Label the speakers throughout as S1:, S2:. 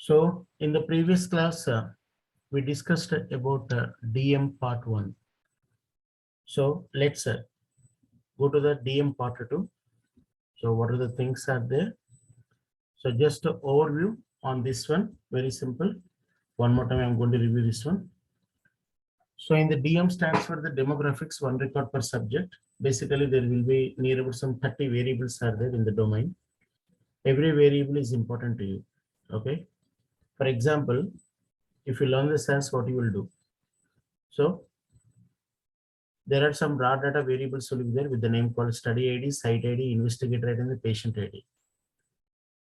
S1: So in the previous class, we discussed about DM part 1. So let's go to the DM part 2. So what are the things are there? So just an overview on this one, very simple. One more time, I'm going to review this one. So in the DM stands for the demographics, one record per subject. Basically, there will be near about some 30 variables are there in the domain. Every variable is important to you. Okay. For example, if you learn this as what you will do. So there are some raw data variables will be there with the name called study ID, site ID, investigator ID, and the patient ID.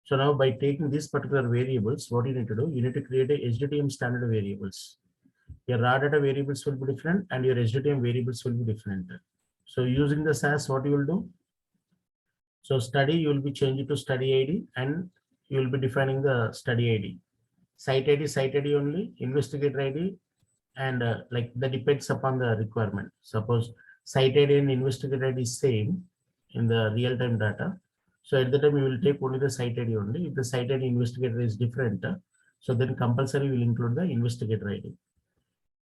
S1: So now by taking these particular variables, what you need to do, you need to create a SDTM standard variables. Your raw data variables will be different and your SDTM variables will be different. So using the SAS, what you will do? So study, you will be changing to study ID and you will be defining the study ID. Site ID only, investigator ID, and like that depends upon the requirement. Suppose site ID and investigator ID is same in the real-time data. So at the time you will take only the site ID only. If the site ID investigator is different, so then compulsory will include the investigator ID.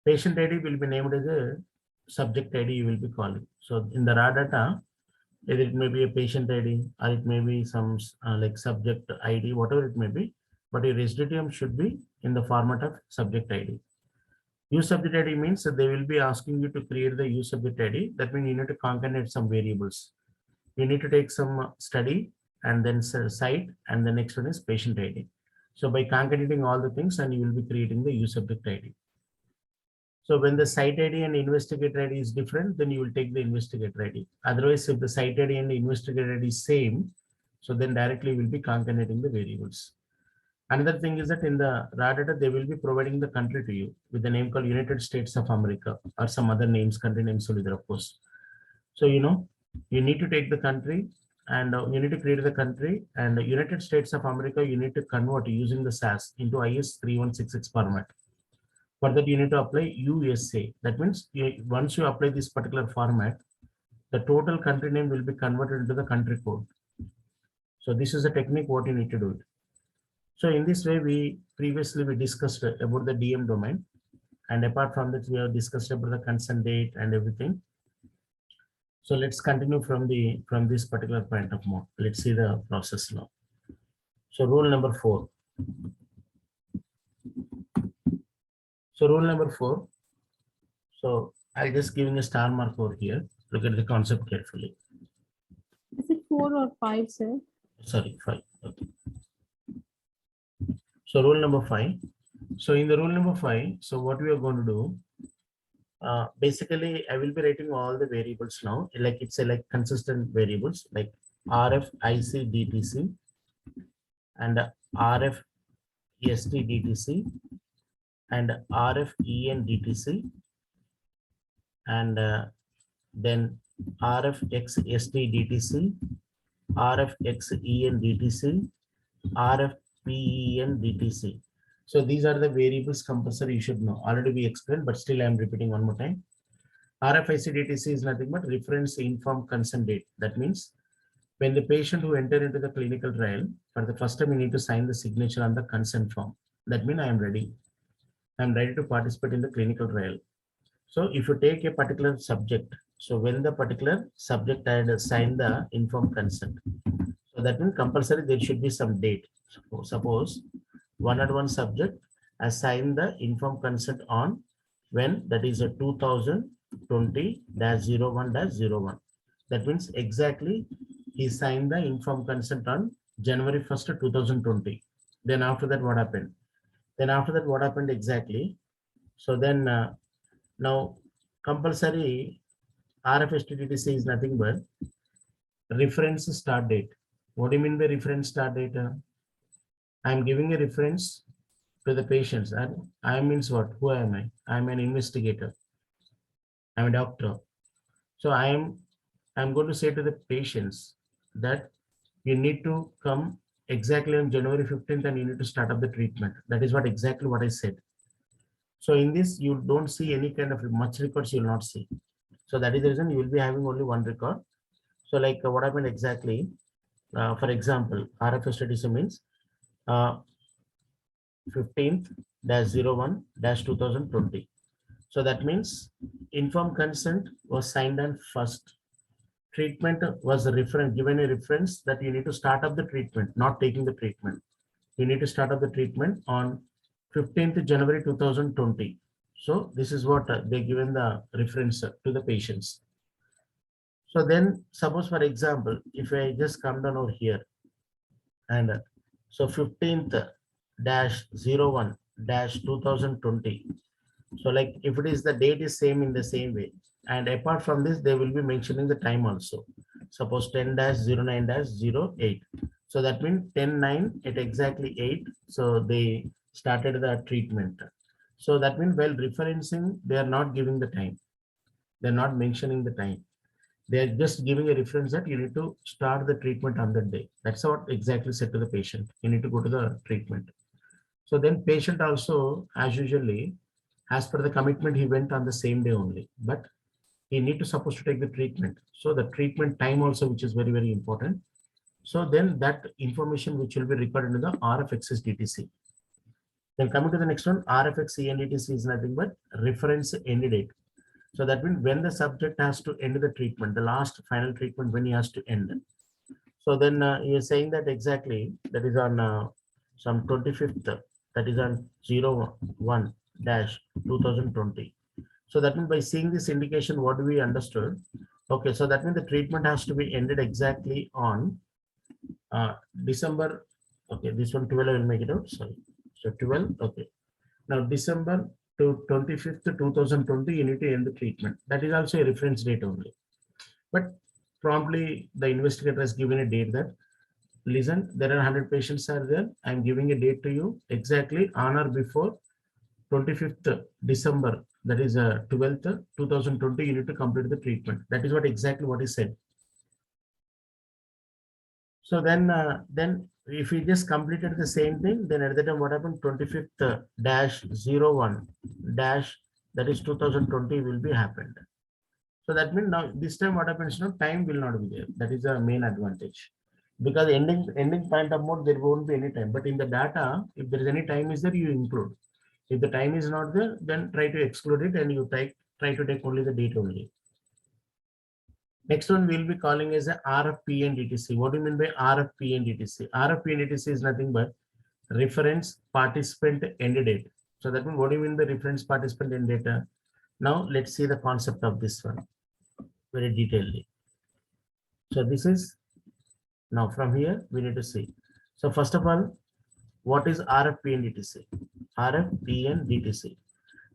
S1: Patient ID will be named as a subject ID you will be calling. So in the raw data, either it may be a patient ID or it may be some like subject ID, whatever it may be, but your SDTM should be in the format of subject ID. Use subject ID means that they will be asking you to create the use subject ID. That means you need to concatenate some variables. You need to take some study and then site, and the next one is patient ID. So by concatenating all the things, and you will be creating the use subject ID. So when the site ID and investigator ID is different, then you will take the investigator ID. Otherwise, if the site ID and the investigator ID is same, so then directly we will be concatenating the variables. Another thing is that in the raw data, they will be providing the country to you with the name called United States of America or some other names, country names will be there, of course. So, you need to take the country and you need to create the country, and the United States of America, you need to convert using the SAS into IS 3166 format. For that, you need to apply USA. That means once you apply this particular format, the total country name will be converted into the country code. So this is a technique what you need to do. So in this way, we previously discussed about the DM domain, and apart from that, we have discussed about the consent date and everything. So let's continue from this particular point of view. Let's see the process now. So rule number 4. So rule number 4. So I'll just giving a star mark over here. Look at the concept carefully.
S2: Is it 4 or 5, sir?
S1: Sorry, 5. Okay. So rule number 5. So in the rule number 5, so what we are going to do, basically I will be writing all the variables now, like it's a like consistent variables like RF, IC, DTC, and RF, ST, DTC, and RF, EN, DTC, and then RF, X, ST, DTC, RF, X, EN, DTC, RF, PEN, DTC. So these are the variables compulsory you should know. Already we explained, but still I am repeating one more time. RFIC DTC is nothing but reference informed consent date. That means when the patient who enter into the clinical trial, for the first time you need to sign the signature on the consent form. That means I am ready. I am ready to participate in the clinical trial. So if you take a particular subject, so when the particular subject had signed the informed consent, so that means compulsory there should be some date. So suppose 101 subject has signed the informed consent on when, that is a 2020-01-01. That means exactly he signed the informed consent on January 1st, 2020. Then after that, what happened? Then after that, what happened exactly? So then now compulsory RFSTTC is nothing but reference start date. What do you mean by reference start date? I am giving a reference to the patients. And I means what? Who am I? I am an investigator. I am a doctor. So I am going to say to the patients that you need to come exactly on January 15th and you need to start up the treatment. That is what exactly what I said. So in this, you don't see any kind of much records, you will not see. So that is the reason you will be having only one record. So like what happened exactly, for example, RFSTTC means 15th-01-2020. So that means informed consent was signed on first. Treatment was a reference, given a reference that you need to start up the treatment, not taking the treatment. You need to start up the treatment on 15th January 2020. So this is what they given the reference to the patients. So then suppose for example, if I just come down over here and so 15th dash 01 dash 2020. So like if it is the date is same in the same way. And apart from this, they will be mentioning the time also. Suppose 10-09-08. So that means 10-9 at exactly 8. So they started the treatment. So that means while referencing, they are not giving the time. They're not mentioning the time. They're just giving a reference that you need to start the treatment on that day. That's what exactly said to the patient. You need to go to the treatment. So then patient also, as usually, as per the commitment, he went on the same day only, but he need to supposed to take the treatment. So the treatment time also, which is very, very important. So then that information which will be recorded in the RFXS DTC. Then coming to the next one, RFX ENDTC is nothing but reference end date. So that means when the subject has to end the treatment, the last final treatment, when he has to end. So then you're saying that exactly, that is on some 25th, that is on 01-2020. So that means by seeing this indication, what do we understood? Okay, so that means the treatment has to be ended exactly on December. Okay, this one 12, I will make it out. Sorry. So 12, okay. Now December to 25th, 2020, you need to end the treatment. That is also a reference date only. But promptly the investigator has given a date that, listen, there are 100 patients are there. I'm giving a date to you exactly on or before 25th December, that is 12th, 2020, you need to complete the treatment. That is what exactly what is said. So then if we just completed the same thing, then at the time what happened, 25th dash 01 dash, that is 2020 will be happened. So that means now this time what happens, now time will not be there. That is the main advantage. Because ending point of mode, there won't be any time. But in the data, if there is any time is there, you include. If the time is not there, then try to exclude it and you try to take only the date only. Next one we'll be calling as a RFP and DTC. What do you mean by RFP and DTC? RFP and DTC is nothing but reference participant end date. So that means what do you mean by reference participant end data? Now let's see the concept of this one very detailedly. So this is, now from here we need to see. So first of all, what is RFP and DTC? RFP and DTC.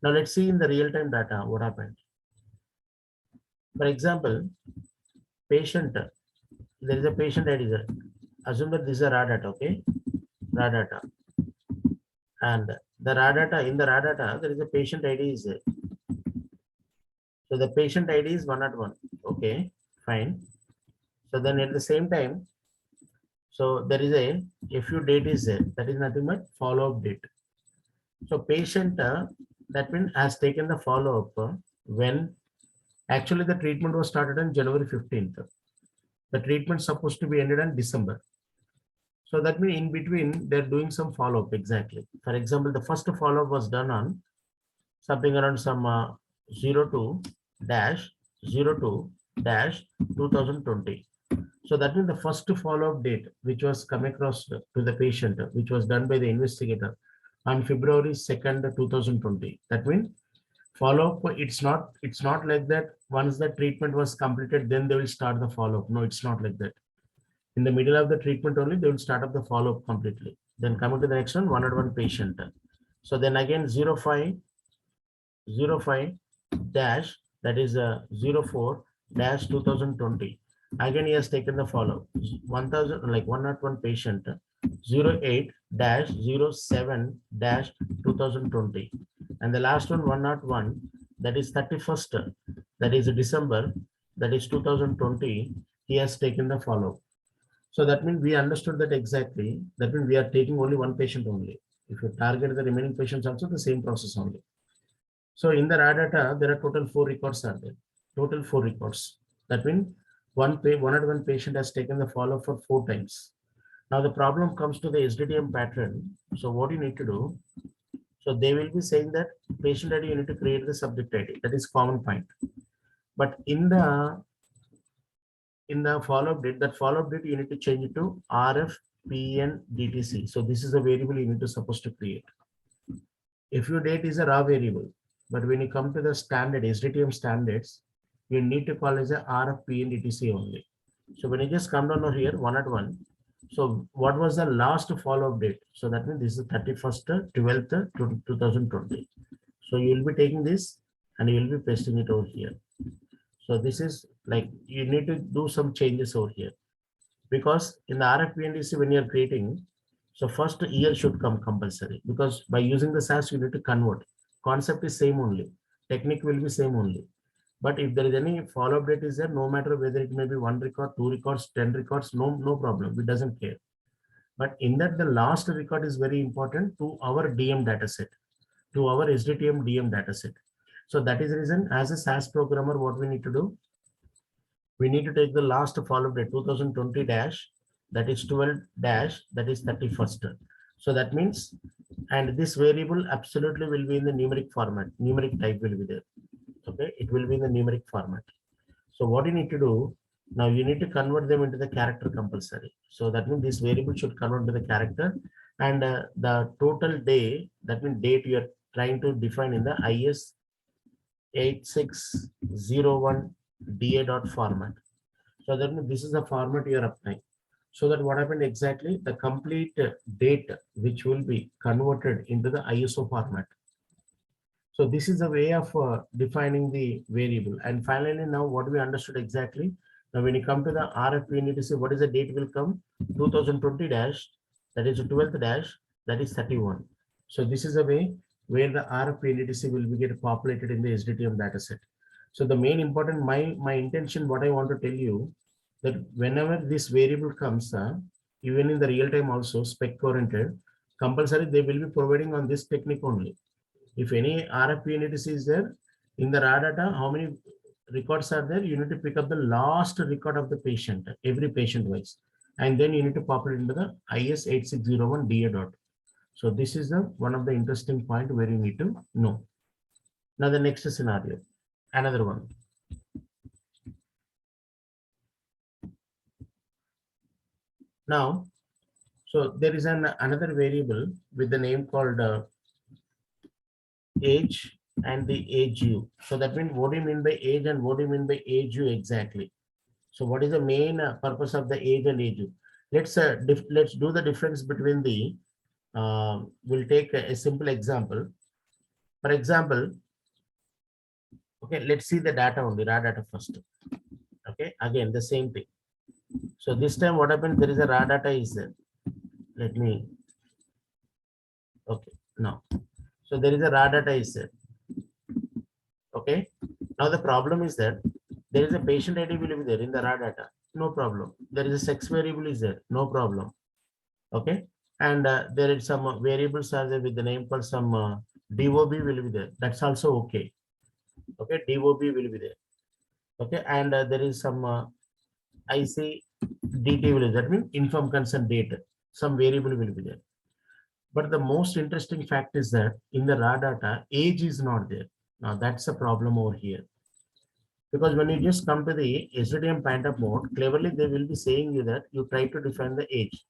S1: Now let's see in the real-time data what happened. For example, patient, there is a patient ID there. Assume that this is a raw data, okay? Raw data. And the raw data, in the raw data, there is a patient ID is there. So the patient ID is 101. Okay, fine. So then at the same time, so there is a few date is there. That is nothing but follow-up date. So patient, that means has taken the follow-up when actually the treatment was started on January 15th. The treatment supposed to be ended on December. So that means in between they're doing some follow-up exactly. For example, the first follow-up was done on something around some 02-02-2020. So that means the first follow-up date which was come across to the patient, which was done by the investigator on February 2nd, 2020. That means follow-up, it's not like that once the treatment was completed, then they will start the follow-up. No, it's not like that. In the middle of the treatment only, they will start up the follow-up completely. Then coming to the next one, 101 patient. So then again 05 dash, that is 04 dash 2020. Again he has taken the follow 1000, like 101 patient 08 dash 07 dash 2020. And the last one 101, that is 31st, that is December, that is 2020, he has taken the follow. So that means we understood that exactly. That means we are taking only one patient only. If you target the remaining patients also, the same process only. So in the raw data, there are total 4 records are there. Total 4 records. That means 101 patient has taken the follow for 4 times. Now the problem comes to the SDTM pattern. So what you need to do, so they will be saying that patient ID, you need to create the subject ID. That is common point. But in the follow-up date, that follow-up date you need to change it to RFPN DTC. So this is a variable you need to supposed to create. If your date is a raw variable, but when you come to the standard SDTM standards, you need to call as a RFPN DTC only. So when you just come down over here, one at one. So what was the last follow-up date? So that means this is 31st, 12th, 2020. So you will be taking this and you will be pasting it over here. So this is like, you need to do some changes over here, because in the RFPNDC when you are creating, so first year should come compulsory, because by using the SAS you need to convert. Concept is same only, technique will be same only. But if there is any follow-up date is there, no matter whether it may be 1 record, 2 records, 10 records, no problem, it doesn't care. But in that the last record is very important to our DM dataset, to our SDTM DM dataset. So that is the reason, as a SAS programmer, what we need to do, we need to take the last follow-up date 2020 dash, that is 12 dash, that is 31st. So that means, and this variable absolutely will be in the numeric format, numeric type will be there. Okay, it will be in the numeric format. So what you need to do now, you need to convert them into the character compulsory. So that means this variable should convert to the character, and the total day, that means date you are trying to define in the IS 8601 DA format. So that means this is the format you are applying. So that what happened exactly, the complete date which will be converted into the ISO format. So this is a way of defining the variable. And finally, now what we understood exactly. Now when you come to the RF, we need to say what is the date will come, 2020 dash, that is 12th dash, that is 31. So this is a way where the RF NDTC will be get populated in the SDTM dataset. So the main important, my intention, what I want to tell you, that whenever this variable comes, even in the real time also spec oriented, compulsory they will be providing on this technique only. If any RFPNDTC is there in the raw data, how many records are there? You need to pick up the last record of the patient, every patient wise, and then you need to populate into the IS 8601 DA dot. So this is the one of the interesting point where you need to know. Now the next scenario, another one. Now, so there is another variable with the name called age and the age u. So that means what do you mean by age and what do you mean by age u exactly? So what is the main purpose of the age and age u? Let's do the difference between the. We'll take a simple example. For example, okay, let's see the data only, raw data first. Okay, again the same thing. So this time what happened? There is a raw data is there. Let me. Okay, now. So there is a raw data is there. Okay. Now the problem is that there is a patient ID will be there in the raw data. No problem. There is a sex variable is there. No problem. Okay. And there is some variables are there with the name called some DOB will be there. That's also okay. Okay. DOB will be there. Okay. And there is some IC DT will be there. That means informed consent data. Some variable will be there. But the most interesting fact is that in the raw data, age is not there. Now that's a problem over here. Because when you just come to the SDTM point-up mode, cleverly they will be saying you that you try to define the age.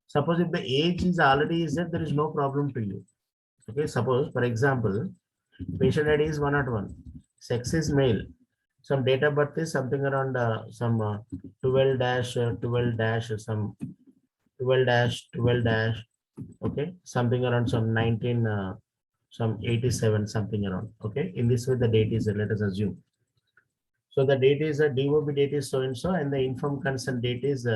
S1: Suppose if the age is already is there is no problem to you. Okay, suppose for example, patient ID is 101, sex is male, some date of birth is something around some 12 dash 12 dash some 12 dash 12 dash, okay, something around some 19 some 87 something around. Okay, in this way the date is let us assume. So the date is a DOB date is so and so, and the informed consent date is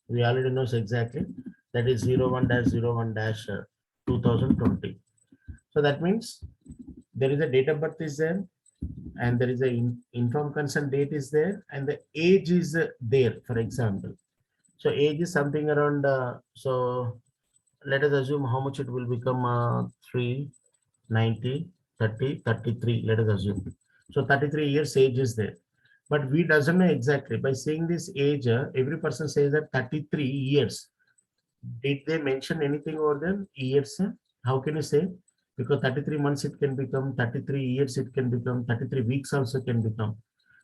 S1: we already know exactly, that is 01-01-2020. So that means there is a date of birth is there, and there is a informed consent date is there, and the age is there. For example, so age is something around. So let us assume how much it will become 3, 90, 30, 33. Let us assume. So 33 years age is there. But we doesn't know exactly. By saying this age, every person says that 33 years. Did they mention anything over there? Years? How can you say? Because 33 months it can become, 33 years it can become, 33 weeks also can become.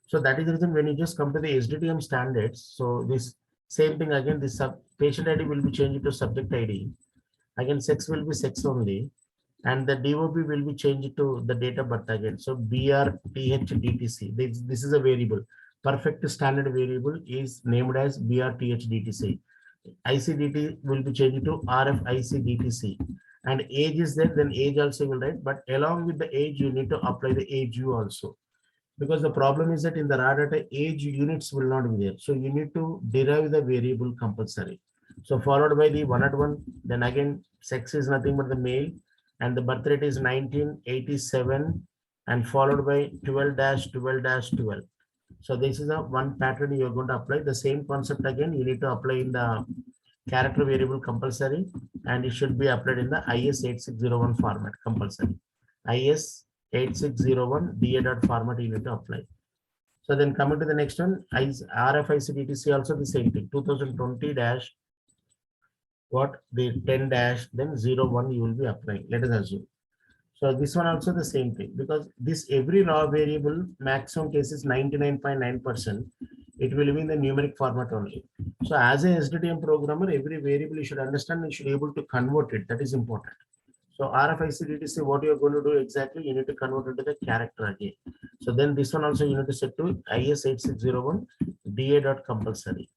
S1: So that is the reason when you just come to the SDTM standards, so this same thing again, this patient ID will be changed to subject ID. Again, sex will be sex only, and the DOB will be changed to the date of birth again. So BRTHDTC. This is a variable. Perfect standard variable is named as BRTHDTC. ICDT will be changed to RFICDTC. And age is there, then age also will write. But along with the age, you need to apply the age U also. Because the problem is that in the raw data, age units will not be there. So you need to derive the variable compulsory. So followed by the 101, then again, sex is nothing but the male, and the birth rate is 1987, and followed by 12-12-12. So this is a one pattern you're going to apply. The same concept again, you need to apply in the character variable compulsory, and it should be applied in the IS 8601 format compulsory. IS 8601 DA dot format you need to apply. So then coming to the next one, RFICDTC also the same thing. 2020 dash what the 10 dash then 01 you will be applying. Let us assume. So this one also the same thing, because this every raw variable maximum case is 99.9%. It will be in the numeric format only. So as a SDTM programmer, every variable you should understand and should be able to convert it. That is important. So RFICDTC, what you are going to do exactly, you need to convert it to the character again. So then this one also you need to set to IS 8601 DA dot compulsory.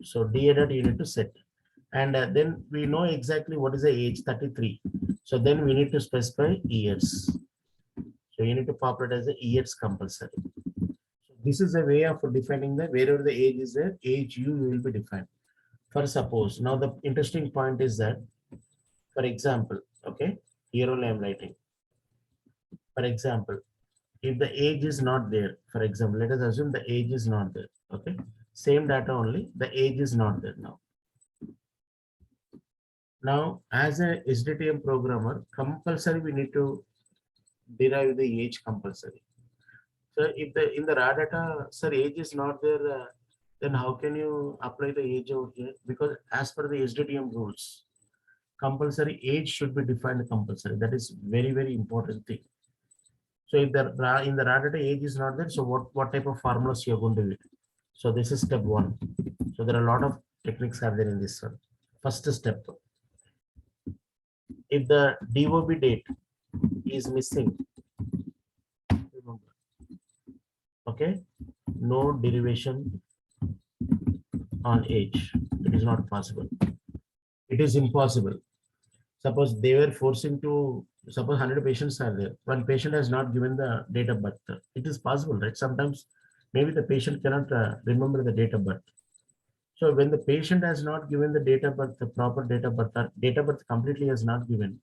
S1: So DA dot you need to set. And then we know exactly what is the age, 33. So then we need to specify years. So you need to populate as the years compulsory. So this is a way of defining the wherever the age is there, age U will be defined. For suppose, now the interesting point is that, for example, okay, here only I'm writing. For example, if the age is not there, for example, let us assume the age is not there. Okay, same data only, the age is not there now. Now, as a SDTM programmer, compulsory we need to derive the age compulsory. So if the in the raw data, sir, age is not there, then how can you apply the age over here? Because as per the SDTM rules, compulsory age should be defined compulsory. That is very, very important thing. So if the in the raw data age is not there, so what type of formulas you are going to use? So this is step one. So there are a lot of techniques are there in this one. First step, if the DOB date is missing, remember, okay, no derivation on age. It is not possible. It is impossible. Suppose they were forcing to, suppose 100 patients are there. One patient has not given the date of birth. It is possible, right? Sometimes maybe the patient cannot remember the date of birth. So when the patient has not given the date of birth, the proper date of birth, or date of birth completely has not given,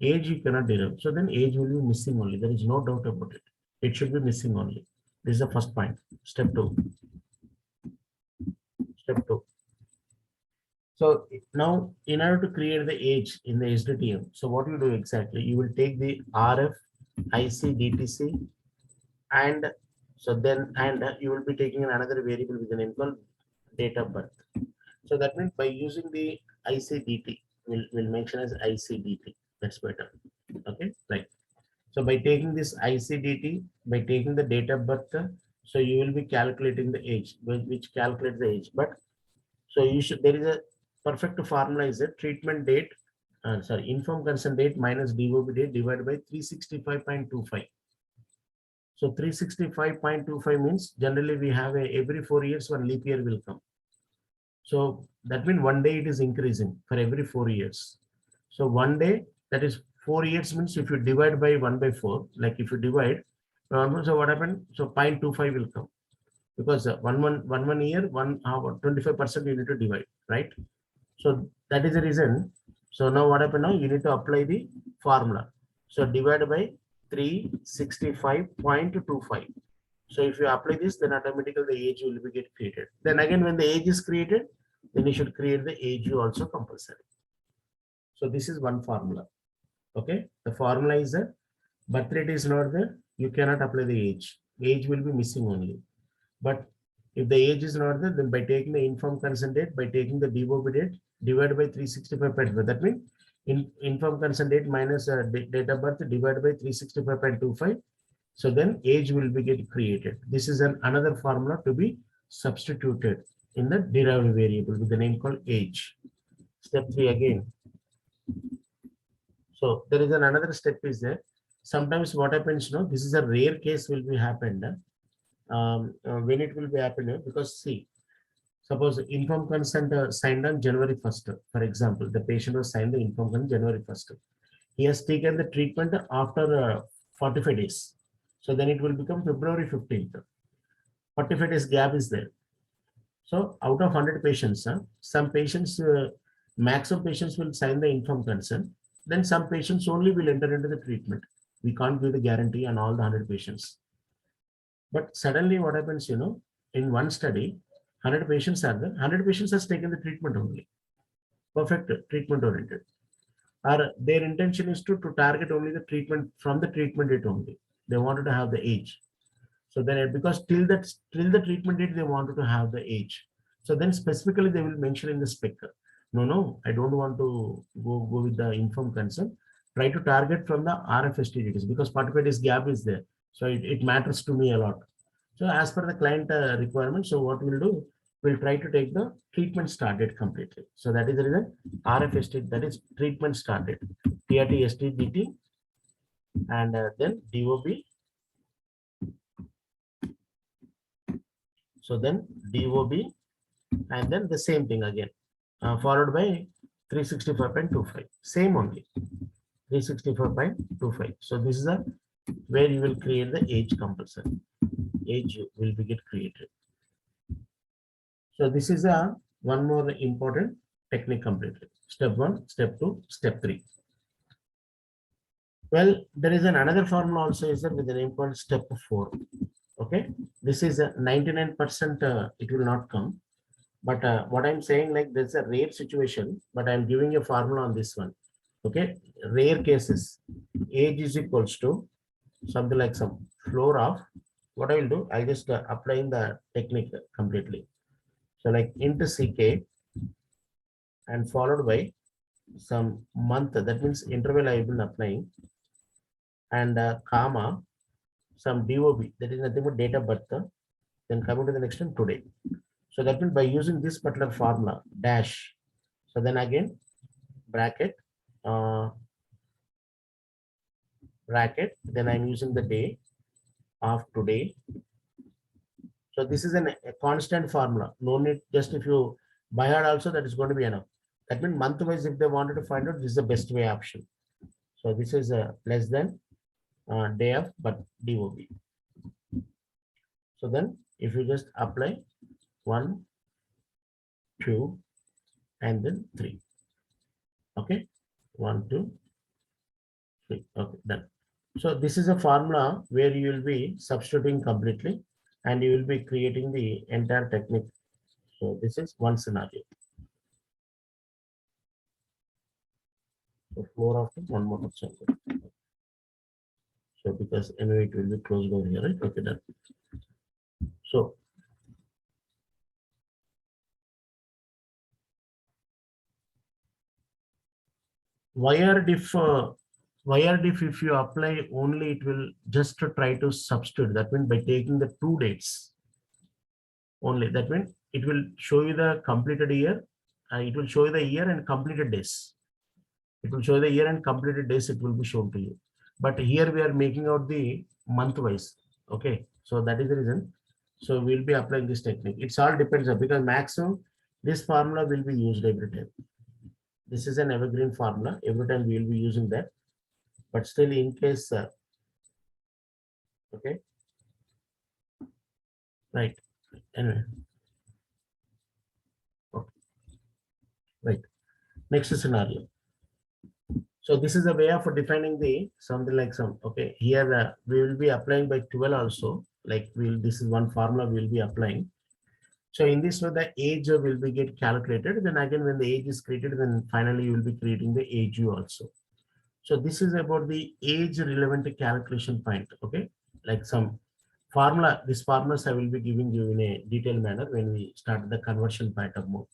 S1: age you cannot derive. So then age will be missing only. There is no doubt about it. It should be missing only. This is the first point. Step two. Step two. So now in order to create the age in the SDTM, so what you do exactly, you will take the RF, IC, DTC, and so then, and you will be taking another variable with an equal date of birth. So that means by using the ICDT, we'll mention as ICDT. That's better. Okay, right. So by taking this ICDT, by taking the date of birth, so you will be calculating the age, which calculates the age. But so you should, there is a perfect formula is a treatment date, informed consent date minus DOB date divided by 365.25. So 365.25 means generally we have every 4 years one leap year will come. So that means one day it is increasing for every 4 years. So one day, that is 4 years means if you divide by 1/4, like if you divide, so what happened? So 0.25 will come, because one year, 25% you need to divide, right? So that is the reason. So now what happened now? You need to apply the formula. So divide by 365.25. So if you apply this, then automatically the age will be get created. Then again, when the age is created, then you should create the age you also compulsory. So this is one formula. Okay, the formula is that birth rate is not there, you cannot apply the age. Age will be missing only. But if the age is not there, then by taking the informed consent date, by taking the DOB date, divided by 365.5. That means informed consent date minus date of birth divided by 365.25. So then age will be get created. This is another formula to be substituted in the derived variable with the name called age. Step 3 again. So there is another step is there. Sometimes what happens, this is a rare case will be happened. When it will be happening, because see, suppose informed consent signed on January 1st. For example, the patient was signed the informed consent January 1st. He has taken the treatment after 45 days. So then it will become February 15th. 45 days gap is there. So out of 100 patients, some patients, maximum patients will sign the informed consent. Then some patients only will enter into the treatment. We can't give the guarantee on all the 100 patients. But suddenly what happens, in one study, 100 patients are there. 100 patients has taken the treatment only. Perfect treatment oriented. Or their intention is to target only the treatment from the treatment date only. They wanted to have the age. So then because till the treatment date, they wanted to have the age. So then specifically they will mention in the spec. No, I don't want to go with the informed consent. Try to target from the RFST because 45 days gap is there. So it matters to me a lot. So as per the client requirement, so what we'll do, we'll try to take the treatment start date completely. So that is the reason RFST, that is treatment start date, TRT, STDT, and then DOB. So then DOB, and then the same thing again, followed by 365.25, same only, 365.25. So this is where you will create the age compulsory. Age will be get created. So this is one more important technique completed. Step 1, step 2, step 3. Well, there is another formula also is there with the name called step 4. Okay, this is a 99%. It will not come, but what I'm saying, like there's a rare situation, but I'm giving a formula on this one. Okay, rare cases, age is equals to something like some floor of. What I will do, I'll just applying the technique completely. So like int ck and followed by some month, that means interval I have been applying, and comma some DOB, that is nothing but date of birth, then coming to the next one today. So that means by using this particular formula dash, so then again bracket, then I'm using the day of today. So this is a constant formula. No need, just if you by heart also, that is going to be enough. That means month wise, if they wanted to find out, this is the best way option. So this is less than day of but DOB. So then if you just apply 1, 2, and then 3. Okay, 1, 2, 3. Okay, done. So this is a formula where you will be substituting completely and you will be creating the entire technique. So this is one scenario. So floor of one more example. So because anyway it will be closed over here, right? Okay, done. So YRDIF if you apply only, it will just to try to substitute. That means by taking the 2 dates only, that means it will show you the completed year. It will show you the year and completed days. It will show the year and completed days. It will be shown to you. But here we are making out the month wise. Okay, so that is the reason. So we'll be applying this technique. It's all depends on, because maximum this formula will be used every time. This is an evergreen formula. Every time we will be using that. But still, in case, okay, right. Anyway, okay, right. Next scenario. So this is a way of defining the something like some. Okay, here we will be applying by 12 also. Like this is one formula we will be applying. So in this way, the age will be get calculated. Then again, when the age is created, then finally you will be creating the age also. So this is about the age relevant calculation point. Okay, like some formula. These formulas I will be giving you in a detailed manner when we start the conversion point of mode.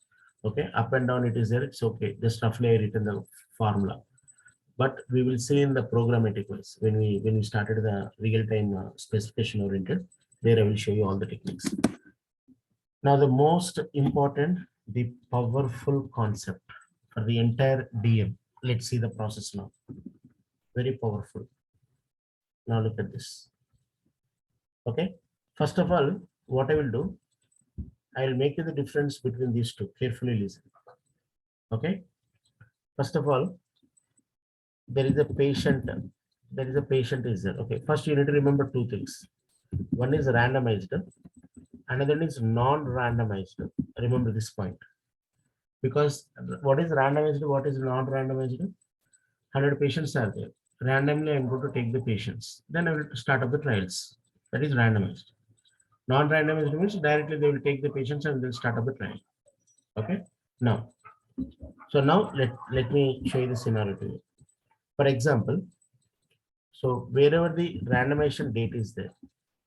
S1: Okay, up and down it is there, it's okay. Just roughly I written the formula. But we will see in the programmatic ways when we started the real-time specification oriented. There I will show you all the techniques. Now the most important, the powerful concept for the entire DM. Let's see the process now. Very powerful. Now look at this. Okay. First of all, what I will do, I will make you the difference between these two. Carefully listen. Okay. First of all, there is a patient. There is a patient is there. Okay. First, you need to remember two things. One is randomized, another is non-randomized. Remember this point. Because what is randomized, what is non-randomized? 100 patients are there. Randomly, I'm going to take the patients. Then I will start up the trials. That is randomized. Non-randomized means directly they will take the patients and they'll start up the trial. Okay. Now, so now let me show you the scenario to you. For example, so wherever the randomization date is there,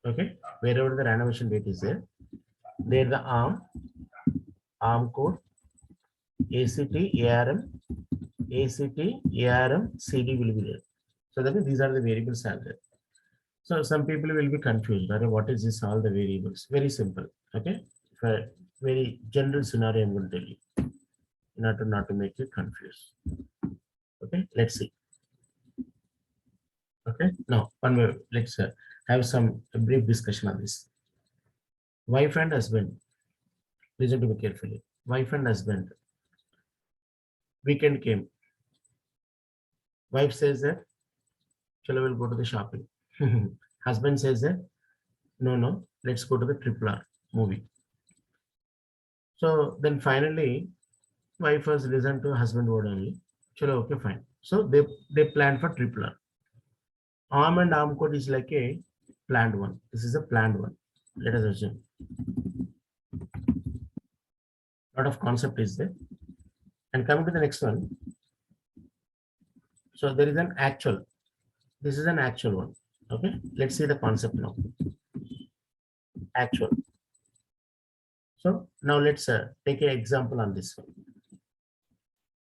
S1: okay, wherever the randomization date is there the arm code, ACT, ARM, ACT, ARM, CD will be there. So that means these are the variables are there. So some people will be confused. What is this? All the variables? Very simple. Okay. For very general scenario, I'm going to tell you in order not to make you confused. Okay. Let's see. Okay. Now, one more. Let's have a brief discussion on this. Wife and husband. Listen to me carefully. Wife and husband. Weekend came. Wife says that, "Chalo, we'll go to the shopping." Husband says that, no, let's go to the Triple R movie. So then finally, wife has listened to husband word only. Chalo, okay, fine. So they planned for Triple R. Arm and arm code is like a planned one. This is a planned one. Let us assume. A lot of concept is there. And coming to the next one. So there is an actual. This is an actual one. Okay. Let's see the concept now. Actual. So now let's take an example on this one.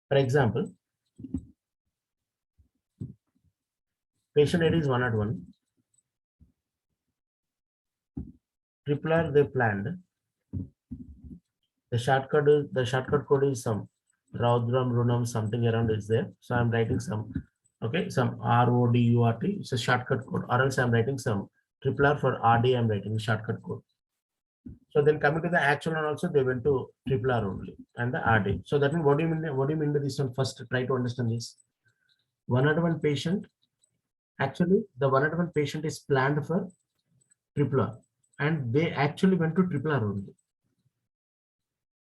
S1: For example, patient ID is 101. Triple R they planned. The shortcut code is some Raudram Runam something around is there. So I'm writing some, okay, some RODURT. It's a shortcut code. Or else I'm writing some Triple R for RD. I'm writing shortcut code. So then coming to the actual one also, they went to Triple R only and the RD. So that means what do you mean? What do you mean by this one? First, try to understand this. 101 patient. Actually, the 101 patient is planned for Triple R, and they actually went to Triple R only.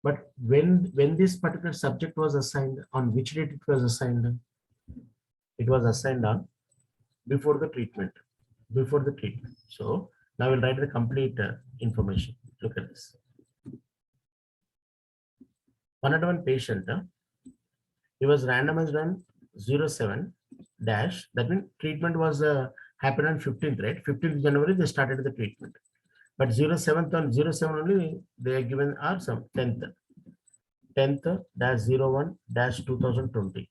S1: But when this particular subject was assigned, on which date it was assigned? It was assigned on before the treatment. Before the treatment. So now we'll write the complete information. Look at this. 101 patient. He was randomized on 07 dash. That means treatment was happened on 15th, right? 15th January they started the treatment. But 07th on 07 only they are given are some 10th dash 01 dash 2020.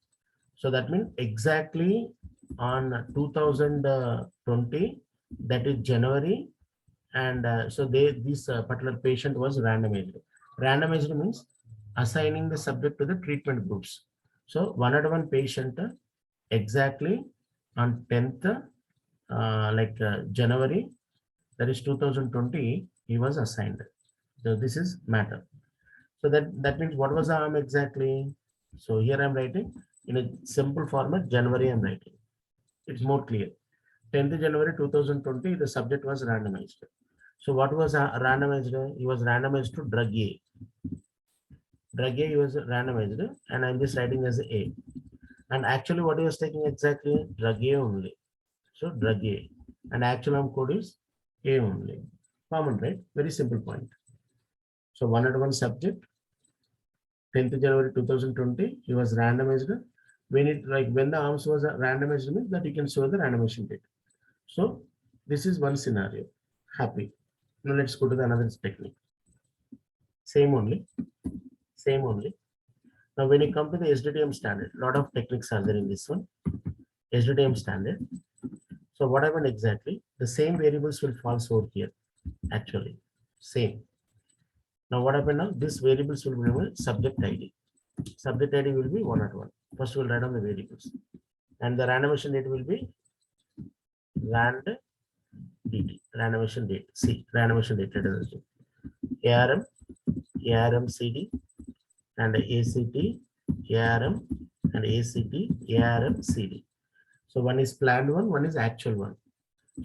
S1: So that means exactly on 2020, that is January, and so this particular patient was randomized. Randomized means assigning the subject to the treatment groups. So 101 patient exactly on 10th January, that is 2020, he was assigned. So this is matter. So that means what was the arm exactly? So here I'm writing in a simple format, January I'm writing. It's more clear. 10th January 2020, the subject was randomized. So what was randomized? He was randomized to drug A. Drug A he was randomized, and I'm just writing as A. And actually what he was taking exactly? Drug A only. So drug A. And actual arm code is A only. Common, right? Very simple point. So 101 subject, 10th January 2020, he was randomized. When the arms was randomized means that you can show the randomization date. So this is one scenario. Happy. Now let's go to the another technique. Same only. Now, when you come to the SDTM standard, a lot of techniques are there in this one. SDTM standard. So what happened exactly? The same variables will false over here, actually. Same. Now what happened now? These variables will be given subject ID. Subject ID will be 101. First we'll write on the variables. And the randomization date will be rand dt, randomization date. See, randomization date. ARM, ARM CD, and ACT, ARM, and ACT, ARM CD. So one is planned one is actual one.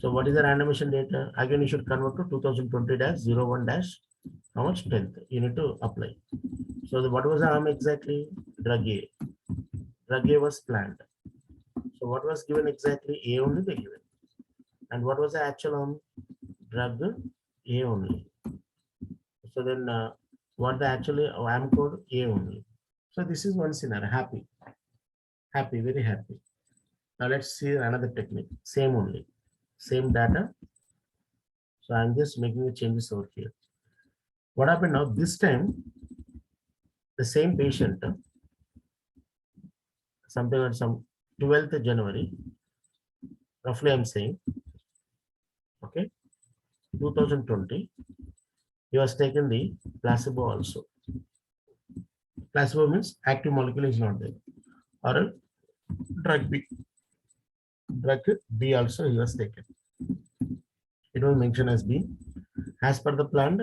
S1: So what is the randomization data? Again, you should convert to 2020-01- how much 10th. You need to apply. So what was the arm exactly? Drug A. Drug A was planned. So what was given exactly? A only they given. And what was the actual arm? Drug A only. So then what the actually arm code? A only. So this is one scenario. Happy. Happy, very happy. Now let's see another technique. Same only. Same data. So I'm just making the changes over here. What happened now? This time, the same patient, something on some 12th January, roughly I'm saying, okay, 2020, he was taken the placebo also. Placebo means active molecule is not there. Or drug B. Drug B also he was taken. It was mentioned as B. As per the plan,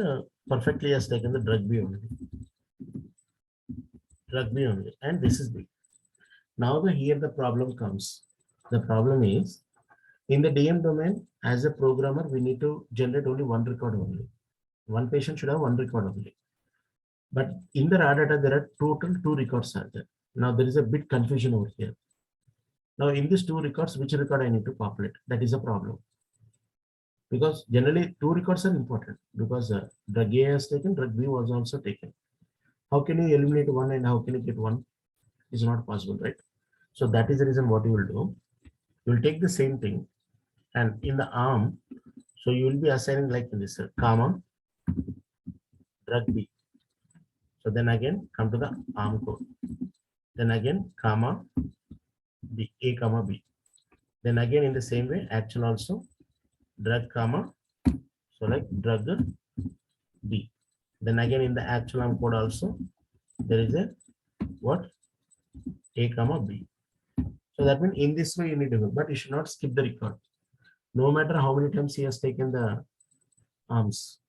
S1: perfectly has taken the drug B only. Drug B only. And this is B. Now here the problem comes. The problem is, in the DM domain, as a programmer, we need to generate only one record only. One patient should have one record only. But in the raw data, there are total 2 records are there. Now there is a bit confusion over here. Now in these 2 records, which record I need to populate? That is a problem. Because generally 2 records are important because drug A has taken, drug B was also taken. How can you eliminate one and how can you get one? It's not possible, right? So that is the reason what you will do. You will take the same thing and in the arm, so you will be assigning like this, comma, drug B. So then again, come to the arm code. Then again, comma, B, A, comma, B. Then again, in the same way, actual also, drug, comma, so like drug B. Then again, in the actual arm code also, there is a what? A, comma, B. So that means in this way you need to go, but you should not skip the record. No matter how many times he has taken the arms,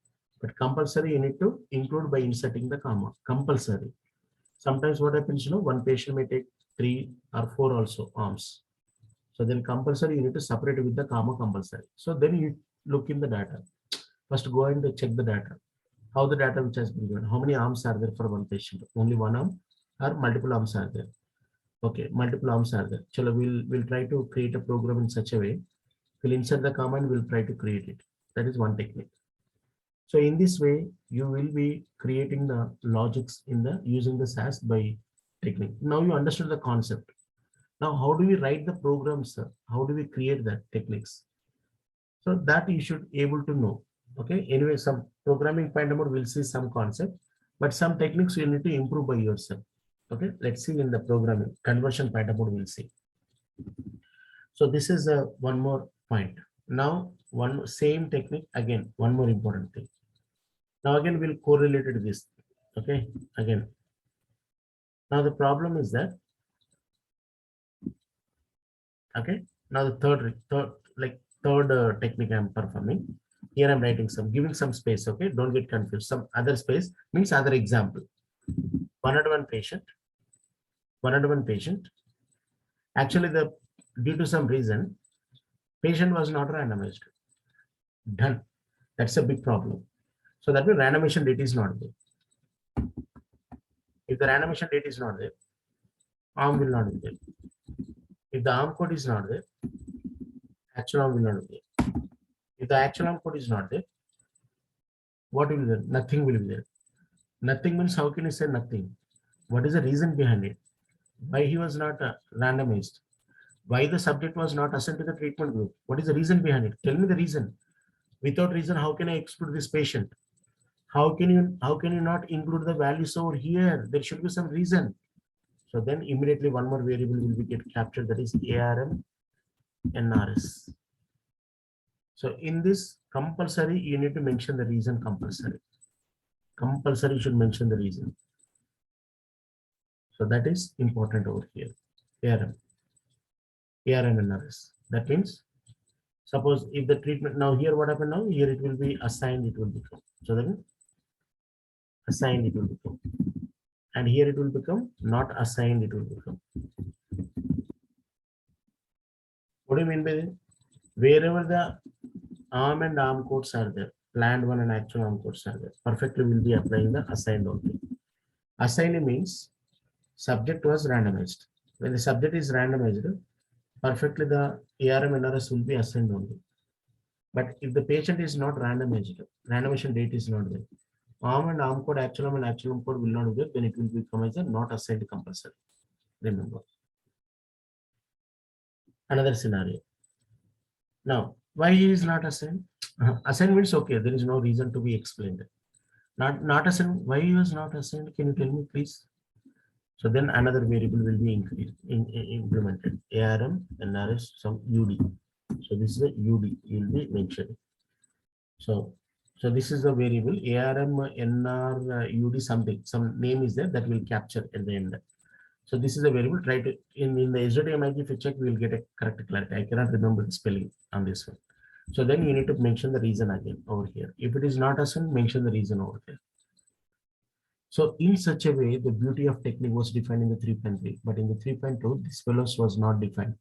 S1: but compulsory you need to include by inserting the comma. Compulsory. Sometimes what happens, one patient may take 3 or 4 also arms. So then compulsory you need to separate with the comma compulsory. So then you look in the data. First go and check the data. How the data which has been given. How many arms are there for one patient? Only one arm or multiple arms are there? Okay, multiple arms are there. So we'll try to create a program in such a way. We'll insert the comma and we'll try to create it. That is one technique. So in this way, you will be creating the logics in the using the SAS by technique. Now you understood the concept. Now, how do we write the programs? How do we create that techniques? So that you should able to know. Okay. Anyway, some programming point number will see some concept, but some techniques you need to improve by yourself. Okay. Let's see in the programming conversion point number we'll see. So this is one more point. Now, one same technique again. One more important thing. Now again we'll correlate to this. Okay. Again. Now the problem is that. Okay. Now the third technique I'm performing. Here I'm writing giving some space. Okay. Don't get confused. Some other space means other example. 101 patient. 101 patient. Actually, due to some reason, patient was not randomized. Done. That's a big problem. So that means randomization date is not there. If the randomization date is not there, arm will not be there. If the arm code is not there, actual arm will not be there. If the actual arm code is not there, what will be there? Nothing will be there. Nothing means how can you say nothing? What is the reason behind it? Why he was not randomized? Why the subject was not assigned to the treatment group? What is the reason behind it? Tell me the reason. Without reason, how can I exclude this patient? How can you not include the values over here? There should be some reason. So then immediately one more variable will be get captured, that is ARM NRS. So in this compulsory, you need to mention the reason compulsory. Compulsory should mention the reason. So that is important over here. ARM NRS. That means suppose if the treatment now here what happened now here it will be assigned, it will become. So then assigned it will become. And here it will become not assigned, it will become. What do you mean by that? Wherever the arm and arm codes are there, planned one and actual arm codes are there, perfectly will be applying the assigned only. Assigned means subject was randomized. When the subject is randomized, perfectly the ARM NRS will be assigned only. But if the patient is not randomized, randomization date is not there, arm and arm code, actual arm and actual arm code will not be there, then it will become as a not assigned compulsory. Remember. Another scenario. Now, why he is not assigned? Assigned means okay, there is no reason to be explained. Not assigned. Why he was not assigned? Can you tell me, please? So then another variable will be implemented. ARM, NRS, some UD. So this is a UD. You will be mentioned. So this is the variable ARM, NR, UD something. Some name is there that will capture at the end. So this is a variable. Try to in the SDTM, if you check, we will get a correct clarity. I cannot remember the spelling on this one. So then you need to mention the reason again over here. If it is not assigned, mention the reason over there. So in such a way, the beauty of technique was defined in the 3.3, but in the 3.2, this fellows was not defined.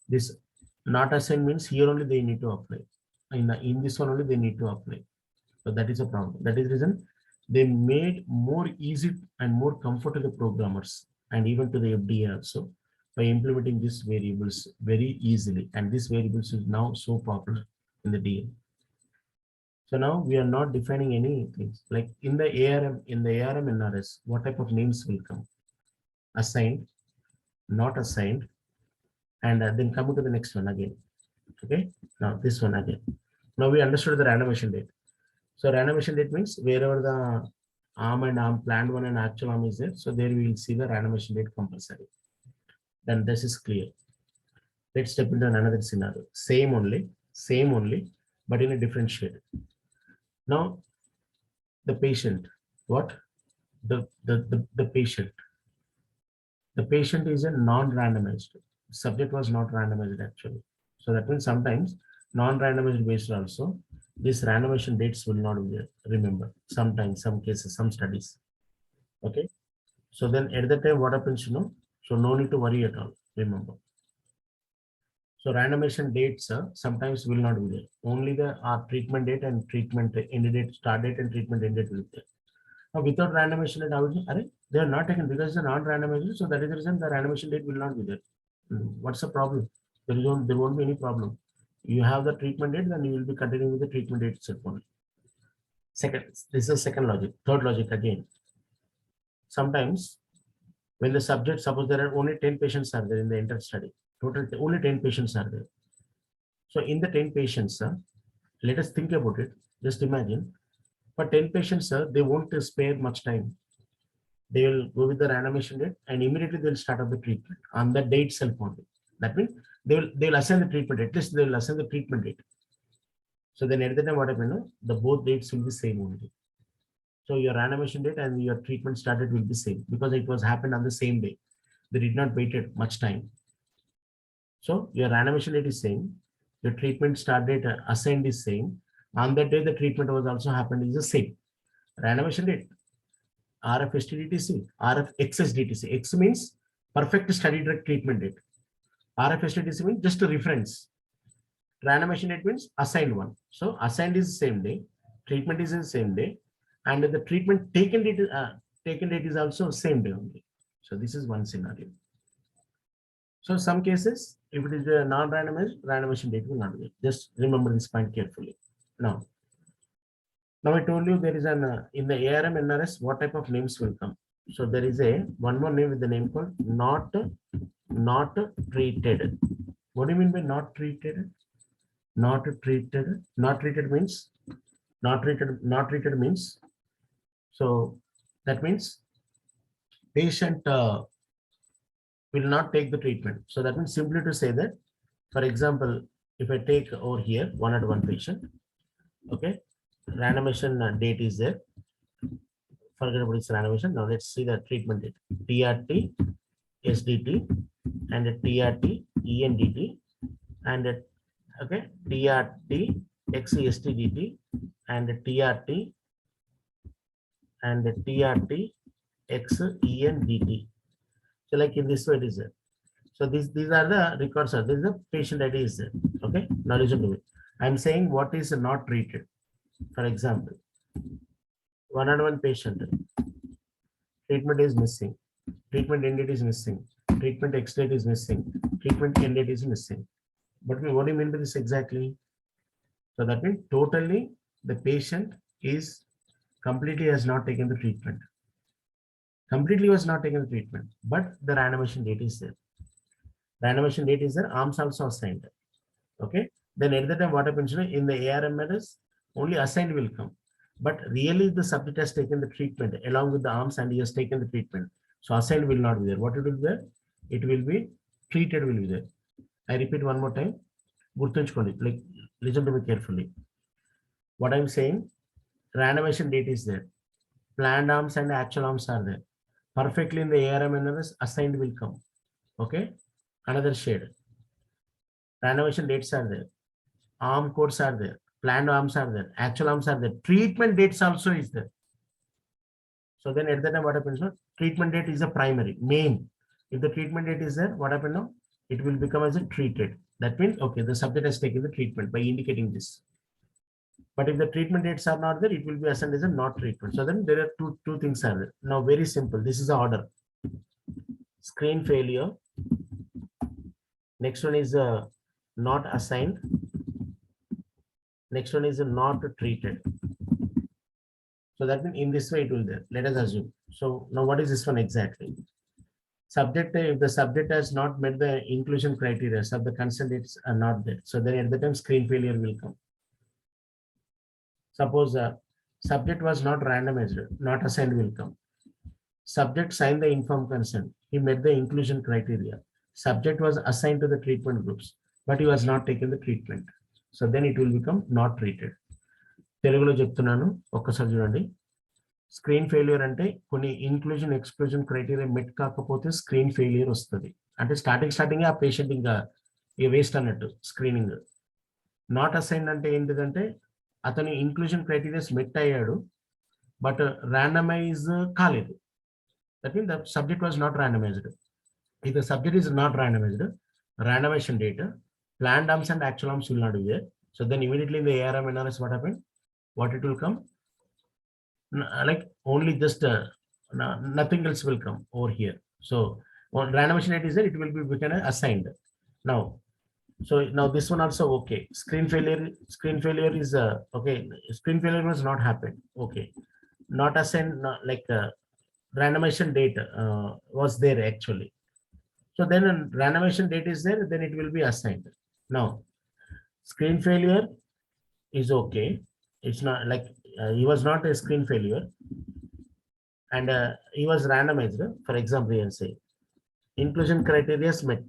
S1: This not assigned means here only they need to apply. In this one only they need to apply. So that is a problem. That is the reason they made more easy and more comfort to the programmers and even to the FDA also by implementing these variables very easily. And these variables is now so popular in the DM. So now we are not defining any things like in the ARM NRS, what type of names will come? Assigned, not assigned, and then come to the next one again. Okay, now this one again. Now we understood the randomization date. So randomization date means wherever the arm and arm planned one and actual arm is there. So there we will see the randomization date compulsory. Then this is clear. Let's step into another scenario. Same only, but in a different shade. Now the patient, what? The patient. The patient is a non-randomized. Subject was not randomized actually. So that means sometimes non-randomized based also, these randomization dates will not be there. Remember, sometimes, some cases, some studies. Okay. So then at that time, what happens, So no need to worry at all. Remember. So randomization dates sometimes will not be there. Only the treatment date and treatment end date, start date and treatment end date will be there. Now without randomization date, they are not taken because they are non-randomized. So that is the reason the randomization date will not be there. What's the problem? There won't be any problem. You have the treatment date, then you will be continuing with the treatment date itself only. Second, this is second logic. Third logic again. Sometimes when the subject, suppose there are only 10 patients are there in the entire study, total only 10 patients are there. So in the 10 patients, let us think about it. Just imagine, for 10 patients, they won't spare much time. They will go with the randomization date and immediately they'll start up the treatment on the date itself only. That means they'll assign the treatment, at least they'll assign the treatment date. So then at the time what happened, the both dates will be same only. So your randomization date and your treatment started will be same because it was happened on the same day. They did not wait it much time. So your randomization date is same. Your treatment start date assigned is same. On that day, the treatment was also happened is the same. Randomization date, RF STDTC, RF XSDTC. X means perfect study drug treatment date. RF STDTC means just a reference. Randomization date means assigned one. So assigned is the same day, treatment is in the same day, and the treatment taken date is also same day only. So this is one scenario. So some cases, if it is a non-randomized, randomization date will not be. Just remember this point carefully. Now I told you there is an in the ARM NRS, what type of names will come. So there is one more name with the name called not treated. What do you mean by not treated? Not treated. Not treated means not treated means. So that means patient will not take the treatment. So that means simply to say that, for example, if I take over here 101 patient, okay, randomization date is there. Forget about this randomization. Now let's see the treatment date. TRT, SDT, and a TRT, ENDT, and a, okay, TRT, XESTDT, and a TRT, and a TRT, XENDT. So like in this way it is there. So these are the records. This is the patient ID is there. Okay. Now listen to me. I'm saying what is not treated. For example, 101 patient, treatment is missing, treatment end date is missing, treatment X date is missing, treatment end date is missing. But what do you mean by this exactly? So that means totally the patient is completely has not taken the treatment. Completely was not taken the treatment, but the randomization date is there. Randomization date is there, arms also assigned. Okay. Then at the time what happens in the ARMS, only assigned will come. But really the subject has taken the treatment along with the arms and he has taken the treatment. So assigned will not be there. What it will be there? It will be treated will be there. I repeat one more time. Like, listen to me carefully. What I'm saying, randomization date is there. Planned arms and actual arms are there. Perfectly in the ARMS, assigned will come. Okay. Another shade. Randomization dates are there. Arm codes are there. Planned arms are there. Actual arms are there. Treatment dates also is there. So then at that time what happens now? Treatment date is a primary, main. If the treatment date is there, what happens now? It will become as a treated. That means, okay, the subject has taken the treatment by indicating this. But if the treatment dates are not there, it will be assigned as a not treatment. So then there are two things are there. Now very simple. This is the order. Screen failure. Next one is not assigned. Next one is not treated. So that means in this way it will there. Let us assume. So now what is this one exactly? Subject, if the subject has not met the inclusion criteria, so the consent dates are not there. So then at the time screen failure will come. Suppose subject was not randomized, not assigned will come. Subject signed the informed consent. He met the inclusion criteria. Subject was assigned to the treatment groups, but he was not taken the treatment. So then it will become not treated. తెలుగులో చెప్తున్నాను ఒక్కసారి చూడండి. Screen failure అంటే కొన్ని inclusion exclusion criteria మెట్ కాకపోతే screen failure వస్తుంది. అంటే starting ఆ పేషెంట్ ఇంకా వేస్ట్ అన్నట్టు స్క్రీనింగ్. నాట్ అసైన్డ్ అంటే ఏంటిదంటే అతని ఇంక్లూజన్ క్రైటీరియాస్ మెట్ అయ్యాడు బట్ ర్యాండమైజ్ కాలేదు. That mean the subject was not randomised. If the subject is not randomized, randomization data, planned arms and actual arms will not be there. So then immediately in the ARM analysis, what happened? What it will come? Like only just nothing else will come over here. So when randomization data is there, it will be become assigned. Now, so now this one also okay. Screen failure is okay. Screen failure was not happened. Okay, not assigned. Like randomization data was there actually. So then a randomization date is there, then it will be assigned. Now, screen failure is okay. It's not like he was not a screen failure and he was randomized. For example, you can say inclusion criteria is met.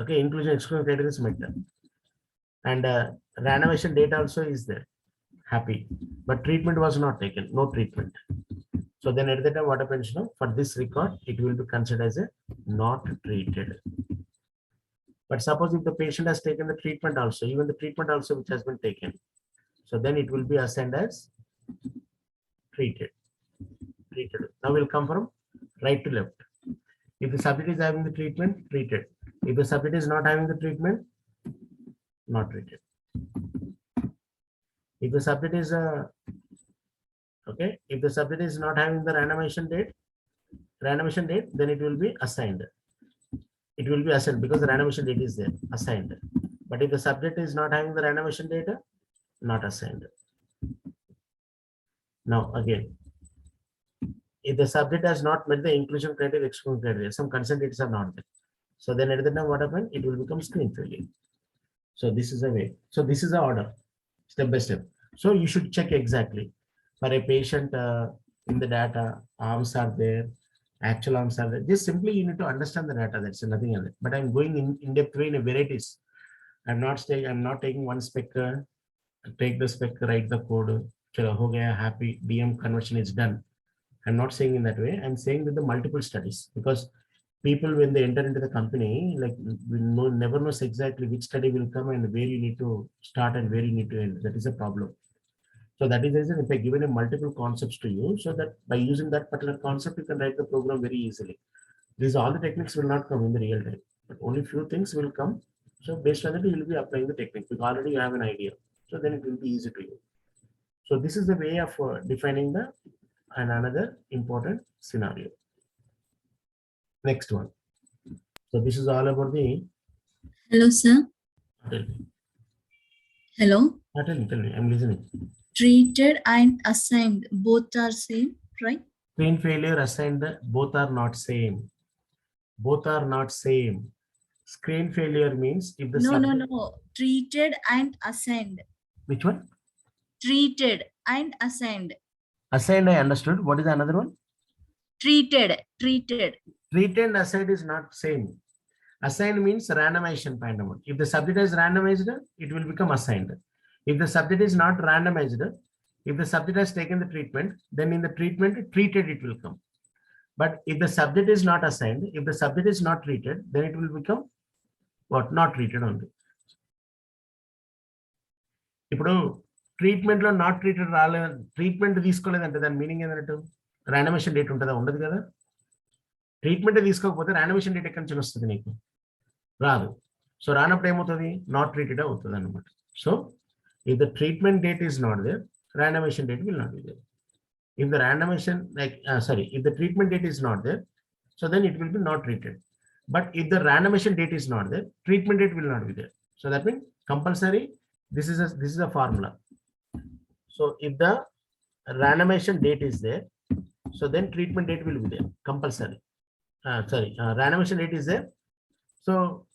S1: Okay, inclusion exclusion criteria is met. And randomization date also is there. Happy. But treatment was not taken, no treatment. So then at the time what happens now? For this record, it will be considered as a not treated. But suppose if the patient has taken the treatment also, even the treatment also which has been taken, so then it will be assigned as treated. Now we'll come from right to left. If the subject is having the treatment, treated. If the subject is not having the treatment, not treated. If the subject is okay, if the subject is not having the randomization date, then it will be assigned. It will be assigned because the randomization date is there, assigned. But if the subject is not having the randomization data, not assigned. Now again, if the subject has not met the inclusion criteria, exclusion criteria, some consent dates are not there. So then at the time what happened? It will become screen failure. So this is a way. So this is the order, step by step. So you should check exactly. For a patient in the data, arms are there, Actual answer. Just simply you need to understand the data. That's nothing else. But I'm going in depth way in a varieties. I'm not taking one spec, take the spec, write the code. Chalo, ho gaya, happy. DM conversion is done. I'm not saying in that way. I'm saying with the multiple studies, because people when they enter into the company, like never knows exactly which study will come and where you need to start and where you need to end. That is a problem. So that is the reason if I given a multiple concepts to you, so that by using that particular concept, you can write the program very easily. These all the techniques will not come in the real time, but only few things will come. So based on that, you will be applying the technique because already you have an idea. So then it will be easy to you. So this is the way of defining the and another important scenario. Next one. So this is all about the.
S3: Hello, sir.
S1: Tell me.
S3: Hello.
S1: Tell me. I'm listening.
S3: Treated and assigned, both are same, right?
S1: Screen failure assigned, both are not same. Both are not same. Screen failure means if the
S3: No. Treated and assigned.
S1: Which one?
S3: Treated and assigned.
S1: Assigned, I understood. What is another one?
S3: Treated.
S1: Treated and assigned is not same. Assigned means randomization kind of one. If the subject is randomized, it will become assigned. If the subject is not randomized, if the subject has taken the treatment, then in the treatment, treated it will come. But if the subject is not assigned, if the subject is not treated, then it will become what? Not treated only. ఇప్పుడు treatment లో not treated రాలేదు, treatment తీసుకోలేదంటే దాని meaning ఏంటంటే రాండమేషన్ date ఉంటుందా? ఉండదు కదా. Treatment తీసుకోకపోతే రాండమేషన్ date ఎక్కడి నుంచి వస్తుంది? నీకు రాదు. సో రానప్పుడు ఏమవుతుంది? నాట్ ట్రీటెడ్ అవుతుంది అనమాట. So if the treatment date is not there, randomization date will not be there. If the randomization if the treatment date is not there, so then it will be not treated. But if the randomization date is not there, treatment date will not be there. So that means compulsory. This is a formula. So if the randomization date is there, so then treatment date will be there compulsory. Randomization date is there, so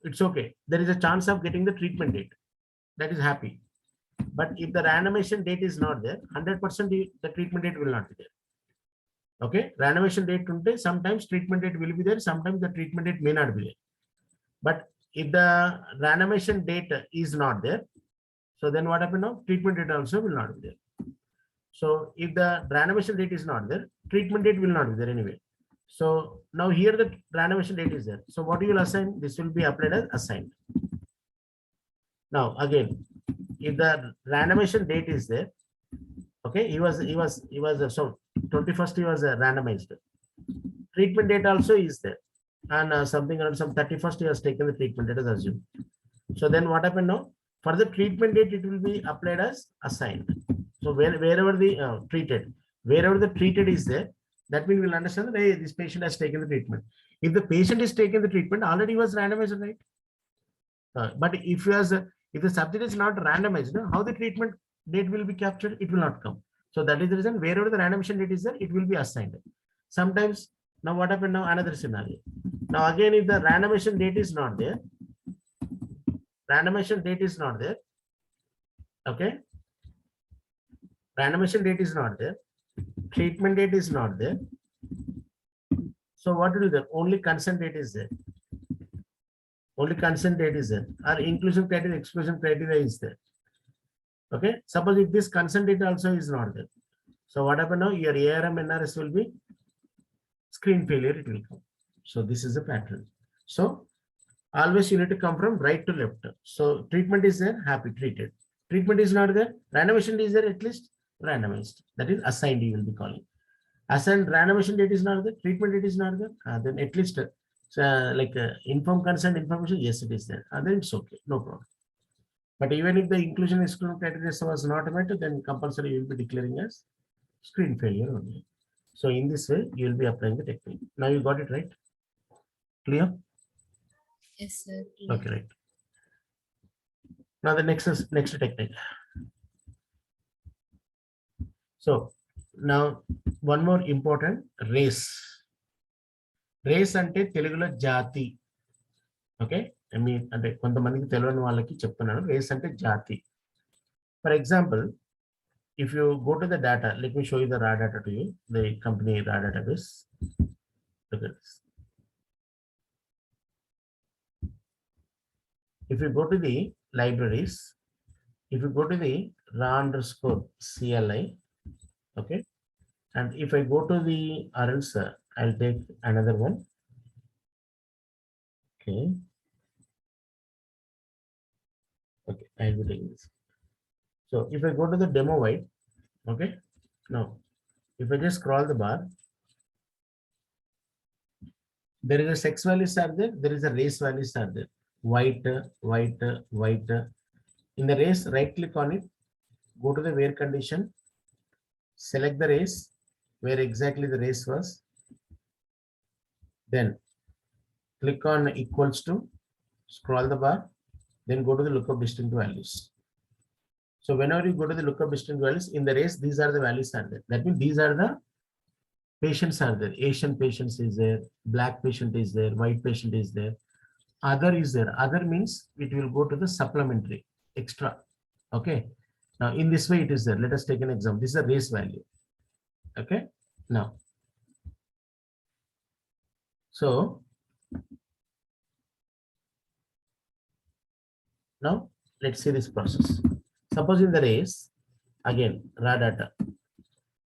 S1: it's okay. There is a chance of getting the treatment date. That is happy. But if the randomization date is not there, 100% the treatment date will not be there. Okay, randomization date unte sometimes treatment date will be there, sometimes the treatment date may not be there. But if the randomization date is not there, so then what happen now? Treatment date also will not be there. So if the randomization date is not there, treatment date will not be there anyway. So now here the randomization date is there. So what you will assign? This will be applied as assigned. Now again, if the randomization date is there, okay, he was so 21st he was randomized. Treatment date also is there, and something around some 31st he has taken the treatment. Let us assume. So then what happened now? For the treatment date, it will be applied as assigned. So wherever the treated is there, that means we'll understand that, hey, this patient has taken the treatment. If the patient is taking the treatment, already was randomized, right? But if the subject is not randomized, how the treatment date will be captured? It will not come. So that is the reason wherever the randomization date is there, it will be assigned. Sometimes, now what happened now? Another scenario. Now again, if the randomization date is not there, okay, randomization date is not there, treatment date is not there. So what to do there? Only consent date is there. Only consent date is there. Or inclusion criteria, exclusion criteria is there. Okay. Suppose if this consent date also is not there. So what happen now? Your ARM NRS will be screen failure, it will come. So this is the pattern. So always you need to come from right to left. So treatment is there, happy, treated. Treatment is not there, randomization is there, at least randomized. That is assigned, you will be calling. Assigned, randomization date is not there, treatment date is not there, then at least informed consent information, yes, it is there. Then it's okay, no problem. But even if the inclusion exclusion criteria was not met, then compulsory you will be declaring as screen failure only. So in this way, you will be applying the technique. Now you got it right? Clear?
S3: Yes, sir.
S1: Okay, right. Now the next technique. So now one more important, race. Race ante Telugulo jati. Okay, I mean ante kontamandiki teluvani vallaki cheptunnanu, race ante jati. For example, if you go to the data, let me show you the raw data to you, the company raw database. Look at this. If you go to the libraries, if you go to the raw underscore CLI, okay, and if I go to the RLs, I'll take another one. Okay. Okay, I'll be taking this. So if I go to the demo white, okay, now if I just scroll the bar, there is a sex values are there, there is a race values are there. White, white, white. In the race, right click on it, go to the where condition, select the race, where exactly the race was. Then click on equals to, scroll the bar, then go to the lookup distinct values. So whenever you go to the lookup distinct values in the race, these are the values are there. That means these are the patients are there. Asian patients is there, black patient is there, white patient is there, other is there. Other means it will go to the supplementary extra. Okay. Now in this way it is there. Let us take an example. This is a race value. Okay. Now, so now let's see this process. Suppose in the race, again, raw data.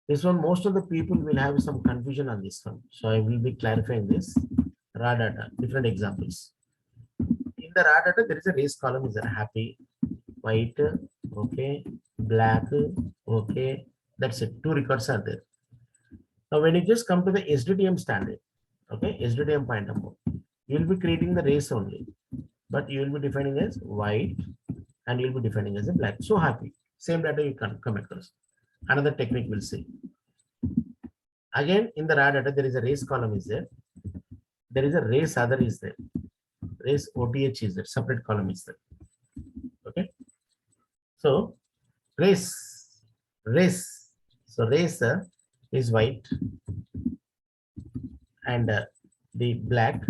S1: This one, most of the people will have some confusion on this one. So I will be clarifying this. Raw data, different examples. In the raw data, there is a race column is there. Happy, white, okay, black, okay. That's it. 2 records are there. Now when you just come to the SDTM standard, okay, SDTM point number, you will be creating the race only, but you will be defining as white and you'll be defining as a black. So happy. Same data you can come across. Another technique we'll see. Again, in the raw data, there is a race column is there. There is a race other is there. Race OTH is there. Separate column is there. Okay. So race. So race is white and the black.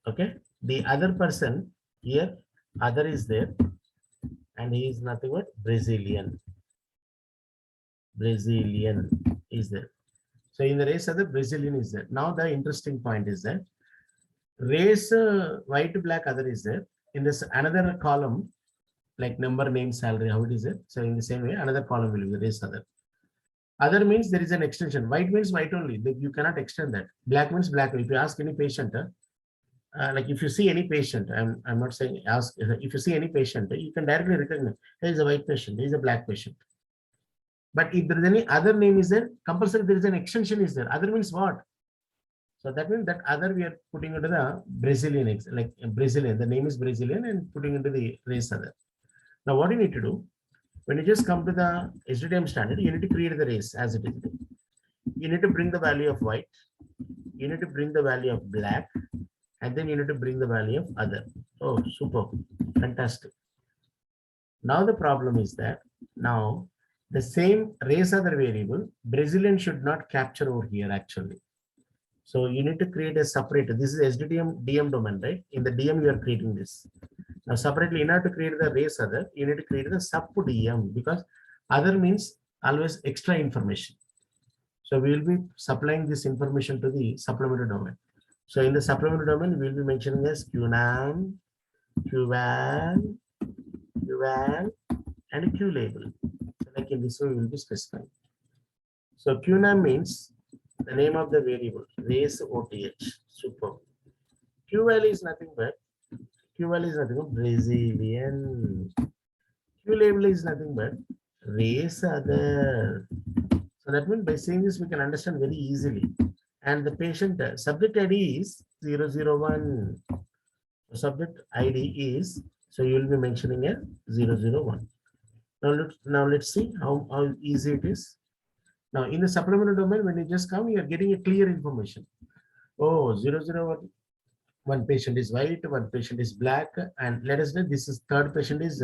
S1: Okay. The other person here, other is there, and he is nothing but Brazilian. Brazilian is there. So in the race other, Brazilian is there. Now the interesting point is that race white, black, other is there. In this another column, like number, name, salary, how it is there. So in the same way, another column will be the race other. Other means there is an extension. White means white only. You cannot extend that. Black means black. If you ask any patient, like if you see any patient, I'm not saying ask. If you see any patient, you can directly recognize. There is a white patient. There is a black patient. But if there is any other name is there, compulsory there is an extension is there. Other means what? So that means that other we are putting into the Brazilian, like Brazilian. The name is Brazilian and putting into the race other. Now what you need to do, when you just come to the SDTM standard, you need to create the race as it is. You need to bring the value of white. You need to bring the value of black. And then you need to bring the value of other. Oh, super. Fantastic. Now the problem is that now the same race other variable, Brazilian should not capture over here actually. So you need to create a separate, this is SDTM DM domain, right? In the DM you are creating this. Now separately, in order to create the race other, you need to create the sub DM because other means always extra information. So we will be supplying this information to the supplementary domain. So in the supplementary domain, we will be mentioning as QNAM, QVAL, QVAL, and Q label. So like in this way, we will be specifying. So QNAM means the name of the variable, race OTH. Super. QVAL is nothing but Brazilian. Q label is nothing but race other. So that means by saying this, we can understand very easily. And the patient subject ID is 001. So subject ID is, so you will be mentioning a 001. Now let's see how easy it is. Now in the supplementary domain, when you just come, you are getting a clear information. Oh, 001. One patient is white, one patient is black, and let us know this is third patient is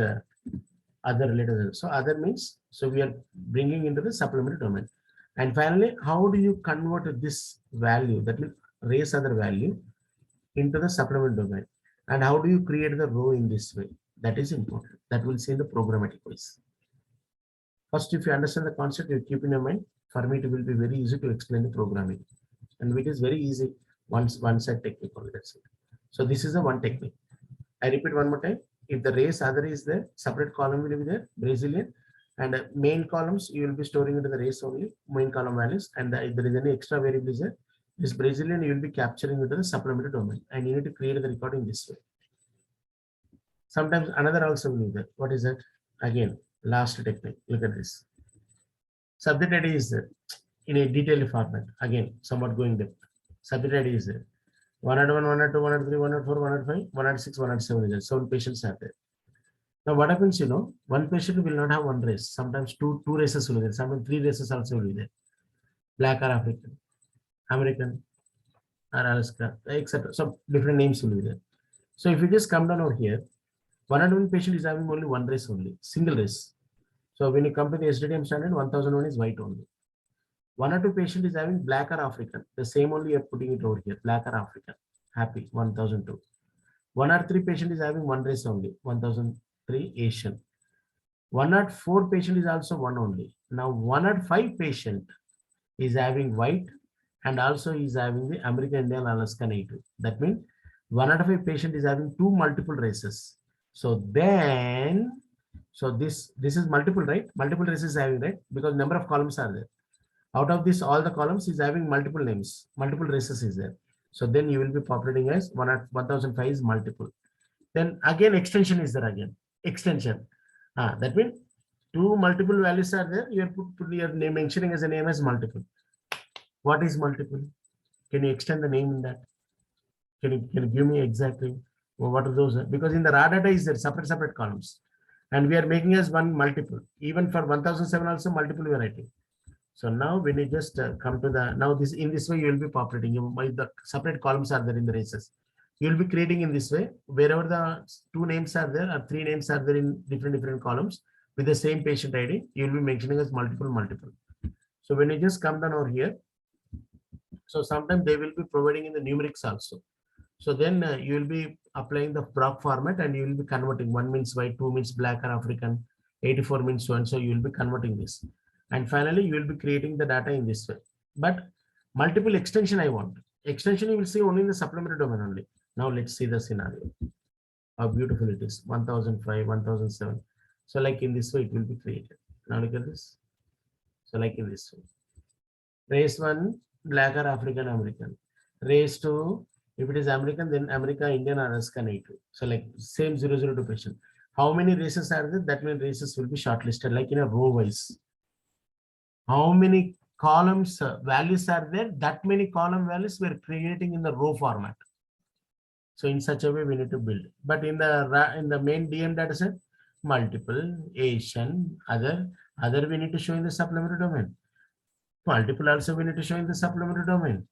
S1: other related. So other means, so we are bringing into the supplementary domain. And finally, how do you convert this value, that means race other value, into the supplementary domain? And how do you create the row in this way? That is important. That we'll see in the programmatic ways. First, if you understand the concept, you keep in your mind. For me, it will be very easy to explain the programming, and it is very easy one side technique only. That's it. So this is the one technique. I repeat one more time. If the race other is there, separate column will be there, Brazilian, and main columns you will be storing into the race only, main column values, and if there is any extra variable is there, this Brazilian you will be capturing into the supplementary domain, and you need to create the recording this way. Sometimes another also will be there. What is that? Again, last technique. Look at this. Subject ID is there in a detailed format. Again, somewhat going depth. Subject ID is there. 101, 102, 103, 104, 105, 106, 107 is there. 7 patients are there. Now what happens, one patient will not have one race. Sometimes two races will be there. Sometimes 3 races also will be there. Black or African, American or Alaska, etc. So different names will be there. So if you just come down over here, 101 patient is having only one race only, single race. So when you come to the SDTM standard, 1001 is white only. 102 patient is having black or African. The same only you're putting it over here, black or African. Happy, 1002. 103 patient is having one race only, 1003 Asian. 104 patient is also one only. Now 105 patient is having white and also is having the American Indian Alaska Native. That means 105 patient is having 2 multiple races. So then, this is multiple, right? Multiple races having, right? Because number of columns are there. Out of this, all the columns is having multiple names, multiple races is there. So then you will be populating as 1005 is multiple. Then again extension is there again. Extension. That means 2 multiple values are there. You put your name mentioning as a name as multiple. What is multiple? Can you extend the name in that? Can you give me exactly what are those? Because in the raw data is there separate columns, and we are making as one multiple. Even for 1007 also multiple we are writing. So now when you just come to the this in this way you will be populating. The separate columns are there in the races. You will be creating in this way wherever the 2 names are there or 3 names are there in different columns with the same patient ID. You will be mentioning as multiple. So when you just come down over here, so sometimes they will be providing in the numerics also. So then you will be applying the proc format and you will be converting. 1 means white, 2 means black or African, 84 means so and so. You will be converting this. And finally, you will be creating the data in this way. But multiple extension I want. Extension you will see only in the supplementary domain only. Now let's see the scenario. How beautiful it is. 1005, 1007. So like in this way it will be created. Now look at this. So like in this way. Race 1, black or African American. Race 2, if it is American, then America, Indian, or Alaska Native. So like same 002 patient. How many races are there? That means races will be shortlisted like in a row wise. How many columns values are there? That many column values we are creating in the row format. So in such a way we need to build. But in the main DM dataset, multiple, Asian, other we need to show in the supplementary domain. Multiple also we need to show in the supplementary domain.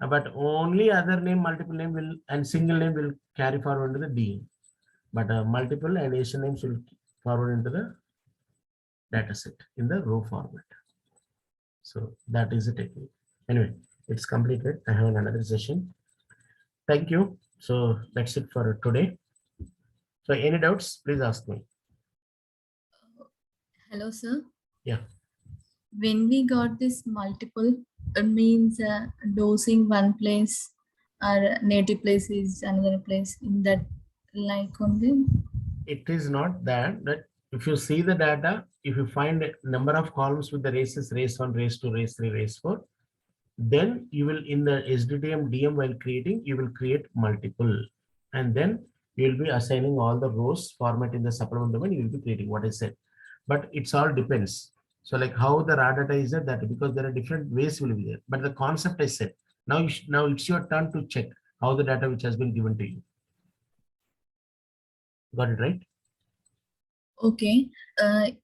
S1: But only other name, multiple name will and single name will carry forward into the DM. But multiple and Asian names will forward into the dataset in the row format. So that is the technique. Anyway, it's completed. I have another session. Thank you. So that's it for today. So any doubts, please ask me.
S3: Hello, sir.
S1: Yeah.
S3: When we got this multiple, it means dosing one place or native place is another place in that like only.
S1: It is not that if you see the data, if you find a number of columns with the races, race 1, race 2, race 3, race 4, then you will in the SDTM DM while creating, you will create multiple, and then you will be assigning all the rows format in the supplement domain. You will be creating what I said, but it's all depends. So like how the raw data is there, that because there are different ways will be there, but the concept I said. Now it's your turn to check how the data which has been given to you. Got it right?
S3: Okay.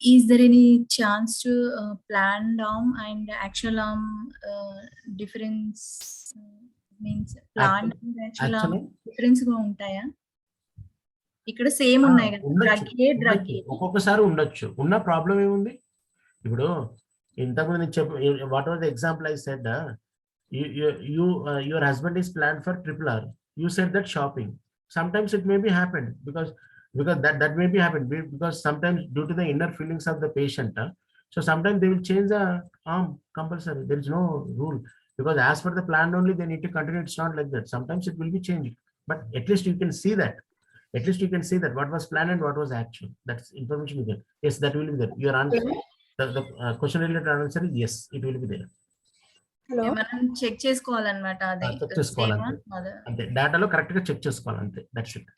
S3: Is there any chance to plan down and actual difference means plan
S1: Actually,
S3: difference గా ఉంటాయా? ఇక్కడ same ఉన్నాయి కదా, drug
S1: ఒక్కొక్కసారి ఉండొచ్చు. ఉన్న problem ఏముంది? ఇప్పుడు ఇంతకుముందు నేను చెప్పు, what are the example I said, your husband is planned for RRR. You said that shopping. Sometimes it may be happened because that may be happened because sometimes due to the inner feelings of the patient, So sometimes they will change the arm compulsory. There is no rule because as per the plan only they need to continue. It's not like that. Sometimes it will be changed, but at least you can see that. At least you can see that what was planned and what was actual. That's information you get. Yes, that will be there. Your answer, the question related answer is yes, it will be there.
S2: Hello.
S3: మనం check చేసుకోవాలన్నమాట అది
S1: Check చేసుకోవాలి
S3: same
S1: అంతే. అంతే డేటాలో correct గా check చేసుకోవాలి అంతే. That's it.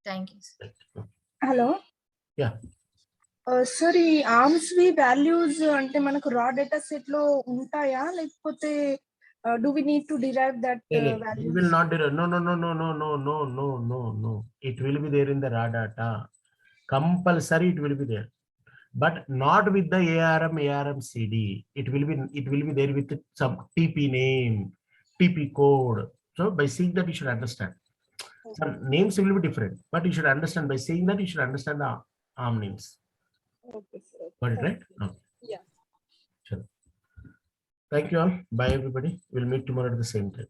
S3: Thank you.
S2: Hello.
S1: Yeah.
S2: Sir ఈ ఆర్మ్స్ వి వాల్యూస్ అంటే మనకు రా డేటా సెట్ లో ఉంటాయా లేకపోతే do we need to derive that values?
S1: You will not derive. No. It will be there in the raw data. Compulsory it will be there. But not with the ARM CD. It will be there with some TP name, TP code. So by seeing that you should understand. Some names will be different, but you should understand. By seeing that you should understand the ARM names.
S2: Okay, sir.
S1: Got it right? Okay.
S2: Yeah.
S1: Sure. Thank you all. Bye everybody. We'll meet tomorrow at the same time.